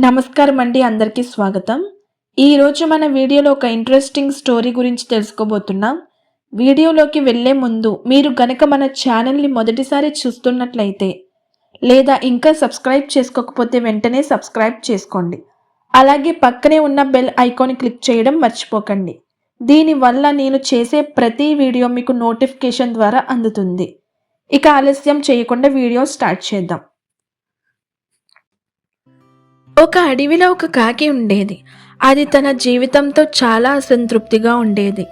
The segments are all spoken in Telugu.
నమస్కారం అండి, అందరికీ స్వాగతం. ఈరోజు మన వీడియోలో ఒక ఇంట్రెస్టింగ్ స్టోరీ గురించి తెలుసుకోబోతున్నాం. వీడియోలోకి వెళ్ళే ముందు మీరు గనక మన ఛానల్ని మొదటిసారి చూస్తున్నట్లయితే లేదా ఇంకా సబ్స్క్రైబ్ చేసుకోకపోతే వెంటనే సబ్స్క్రైబ్ చేసుకోండి. అలాగే పక్కనే ఉన్న బెల్ ఐకాన్ క్లిక్ చేయడం మర్చిపోకండి. దీనివల్ల నేను చేసే ప్రతి వీడియో మీకు నోటిఫికేషన్ ద్వారా అందుతుంది. ఇక ఆలస్యం చేయకుండా వీడియో స్టార్ట్ చేద్దాం. ఒక అడవిలో ఒక కాకి ఉండేది. అది తన జీవితంతో చాలా అసంతృప్తిగా ఉండేది.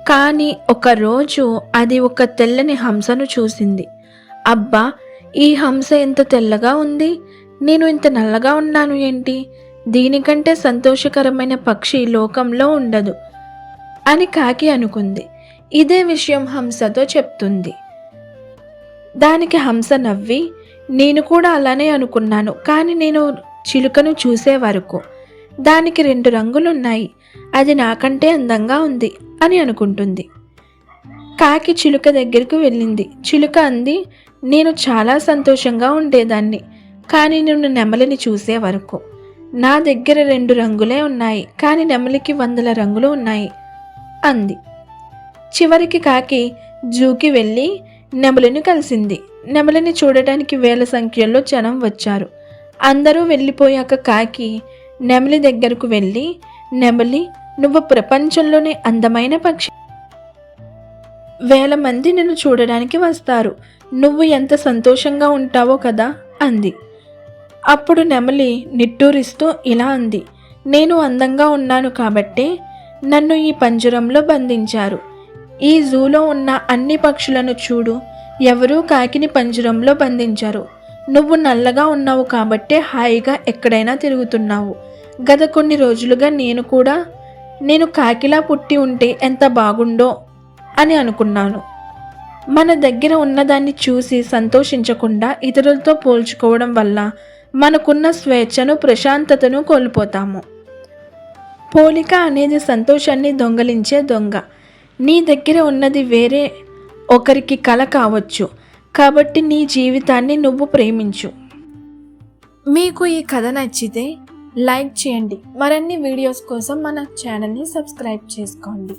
కానీ ఒకరోజు అది ఒక తెల్లని హంసను చూసింది. అబ్బా, ఈ హంస ఎంత తెల్లగా ఉంది, నేను ఇంత నల్లగా ఉన్నాను ఏంటి, దీనికంటే సంతోషకరమైన పక్షి లోకంలో ఉండదు అని కాకి అనుకుంది. ఇదే విషయం హంసతో చెప్తుంది. దానికి హంస నవ్వి, నేను కూడా అలానే అనుకున్నాను, కానీ నేను చిలుకను చూసే వరకు దానికి 2 రంగులున్నాయి, అది నాకంటే అందంగా ఉంది అని అనుకుంటుంది. కాకి చిలుక దగ్గరికి వెళ్ళింది. చిలుక అంది, నేను చాలా సంతోషంగా ఉండేదాన్ని, కానీ నేను నెమలిని చూసే వరకు నా దగ్గర 2 రంగులే ఉన్నాయి, కానీ నెమలికి 100 రంగులు ఉన్నాయి అంది. చివరికి కాకి జూకి వెళ్ళి నెమలిని కలిసింది. నెమలిని చూడటానికి వేల సంఖ్యలో జనం వచ్చారు. అందరూ వెళ్ళిపోయాక కాకి నెమలి దగ్గరకు వెళ్ళి, నెమలి, నువ్వు ప్రపంచంలోనే అందమైన పక్షి, 1000 మంది నిన్ను చూడడానికి వస్తారు, నువ్వు ఎంత సంతోషంగా ఉంటావో కదా అంది. అప్పుడు నెమలి నిట్టూరిస్తూ ఇలా అంది, నేను అందంగా ఉన్నాను కాబట్టే నన్ను ఈ పంజరంలో బంధించారు. ఈ జూలో ఉన్న అన్ని పక్షులను చూడు, ఎవరూ కాకిని పంజరంలో బంధించారు. నువ్వు నల్లగా ఉన్నావు కాబట్టే హాయిగా ఎక్కడైనా తిరుగుతున్నావు. గత కొన్ని రోజులుగా నేను కాకిలా పుట్టి ఉంటే ఎంత బాగుండో అని అనుకున్నాను. మన దగ్గర ఉన్నదాన్ని చూసి సంతోషించకుండా ఇతరులతో పోల్చుకోవడం వల్ల మనకున్న స్వేచ్ఛను, ప్రశాంతతను కోల్పోతాము. పోలిక అనేది సంతోషాన్ని దొంగలించే దొంగ. నీ దగ్గర ఉన్నది వేరే ఒకరికి కల కావచ్చు, కాబట్టి నీ జీవితాన్ని నువ్వు ప్రేమించు. మీకు ఈ కథ నచ్చితే లైక్ చేయండి. మరిన్ని వీడియోస్ కోసం మన ఛానల్ని సబ్స్క్రైబ్ చేసుకోండి.